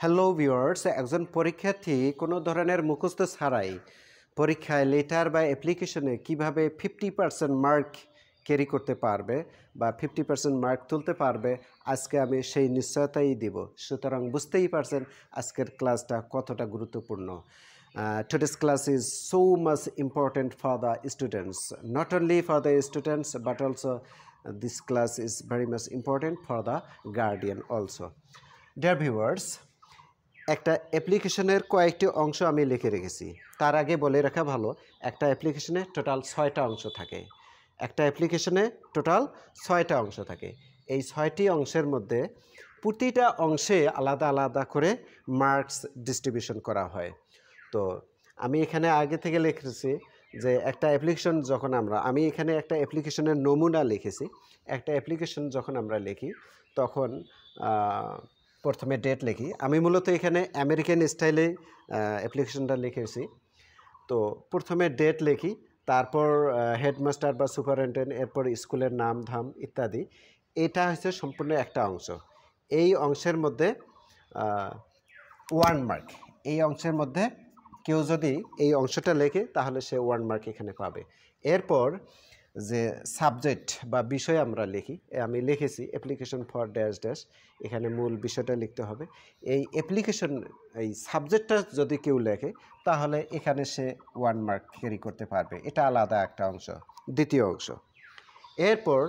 Hello viewers, একজন পরীক্ষার্থী কোনো ধরনের মুখস্থ ছাড়াই পরীক্ষায় লেটার বা অ্যাপ্লিকেশনে কিভাবে 50% মার্ক ক্যারি করতে পারবে বা 50% মার্ক তুলতে পারবে, আজকে আমি সেই নিশ্চয়তাই দিব। সুতরাং বুঝতেই পারছেন আজকের ক্লাসটা কতটা গুরুত্বপূর্ণ। Today's class is so much important for the students, not only for the students but also this class is very much important for the guardian also. Dear viewers, একটা অ্যাপ্লিকেশনের কয়েকটি অংশ আমি লিখে রেখেছি। তার আগে বলে রাখা ভালো, একটা অ্যাপ্লিকেশনে টোটাল 6টা অংশ থাকে। একটা অ্যাপ্লিকেশনে টোটাল 6টা অংশ থাকে। এই 6টি অংশের মধ্যে প্রতিটা অংশে আলাদা আলাদা করে মার্কস ডিস্ট্রিবিউশন করা হয়। তো আমি এখানে আগে থেকে লিখেছি যে একটা অ্যাপ্লিকেশন যখন আমি এখানে একটা অ্যাপ্লিকেশনের নমুনা লিখেছি। একটা অ্যাপ্লিকেশন যখন আমরা লিখি তখন প্রথমে ডেট লিখি। আমি মূলত এখানে আমেরিকান স্টাইলে অ্যাপ্লিকেশনটা লিখেছি। তো প্রথমে ডেট লিখি, তারপর হেডমাস্টার বা সুপারিনটেন্ডেন্ট, এরপর স্কুলের নাম ধাম ইত্যাদি। এটা হচ্ছে সম্পূর্ণ একটা অংশ। এই অংশের মধ্যে 1 মার্ক। এই অংশের মধ্যে কেউ যদি এই অংশটা লেখে তাহলে সে 1 মার্ক এখানে পাবে। এরপর যে সাবজেক্ট বা বিষয় আমরা লিখি, আমি লিখেছি অ্যাপ্লিকেশন ফর ড্যাশ ড্যাশ, এখানে মূল বিষয়টা লিখতে হবে। এই অ্যাপ্লিকেশন এই সাবজেক্টটা যদি কেউ লেখে তাহলে এখানে সে 1 মার্ক ক্যারি করতে পারবে। এটা আলাদা একটা অংশ, দ্বিতীয় অংশ। এরপর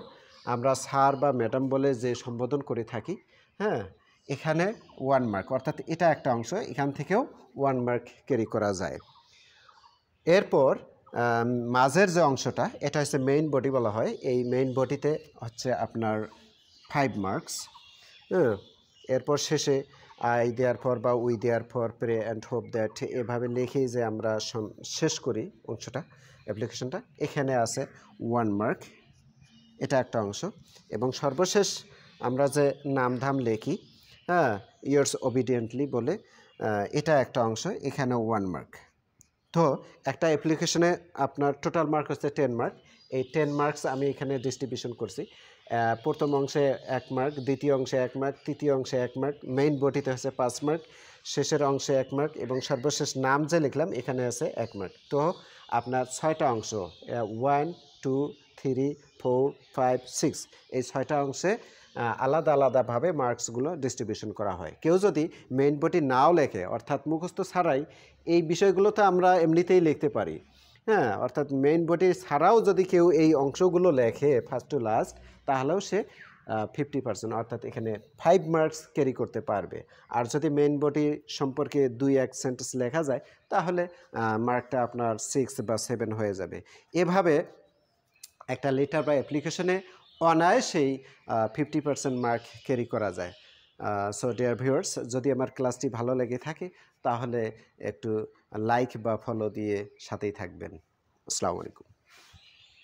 আমরা স্যার বা ম্যাডাম বলে যে সম্বোধন করে থাকি, হ্যাঁ, এখানে 1 মার্ক, অর্থাৎ এটা একটা অংশ, এখান থেকেও 1 মার্ক ক্যারি করা যায়। এরপর মাঝের যে অংশটা, এটা হচ্ছে মেইন বডি বলা হয়। এই মেইন বডিতে হচ্ছে আপনার 5 মার্কস। এরপর শেষে আই দেয়ার ফর বা we therefore pray and hope that, এভাবে লিখেই যে আমরা শেষ করি অংশটা, অ্যাপ্লিকেশনটা, এখানে আছে 1 মার্ক, এটা একটা অংশ। এবং সর্বশেষ আমরা যে নাম ধাম লিখি, হ্যাঁ, ইয়ার্স ওবিডিয়েন্টলি বলে, এটা একটা অংশ, এখানেও 1 মার্ক। তো একটা অ্যাপ্লিকেশনে আপনার টোটাল মার্ক হচ্ছে 10 মার্ক। এই 10 মার্কস আমি এখানে ডিস্ট্রিবিউশন করছি। প্রথম অংশে 1 মার্ক, দ্বিতীয় অংশে 1 মার্ক, তৃতীয় অংশে 1 মার্ক, মেইন বডিতে হচ্ছে 5 মার্ক, শেষের অংশে 1 মার্ক এবং সর্বশেষ নাম যে লিখলাম এখানে আছে 1 মার্ক। তো আপনার 6টা অংশ, 1 2 3 4 5 6, এই 6টা অংশে আলাদা আলাদাভাবে মার্কসগুলো ডিস্ট্রিবিউশন করা হয়। কেউ যদি মেইন বডি নাও লেখে, অর্থাৎ মুখস্থ ছাড়াই, এই বিষয়গুলো তো আমরা এমনিতেই লিখতে পারি, হ্যাঁ, অর্থাৎ মেইন বডি ছাড়াও যদি কেউ এই অংশগুলো লেখে ফার্স্ট টু লাস্ট, তাহলেও সে 50%, অর্থাৎ এখানে 5 মার্কস ক্যারি করতে পারবে। আর যদি মেইন বডি সম্পর্কে 2-1 সেন্টেন্স লেখা যায় তাহলে মার্কটা আপনার 6 বা 7 হয়ে যাবে। এভাবে একটা লেটার বা অ্যাপ্লিকেশনে অনায়াসেই 50% মার্ক ক্যারি করা যায়। সো ডিয়ার ভিউয়ার্স, যদি আমার ক্লাসটি ভালো লেগে থাকে তাহলে একটু লাইক বা ফলো দিয়ে সাথেই থাকবেন। আসসালামু আলাইকুম।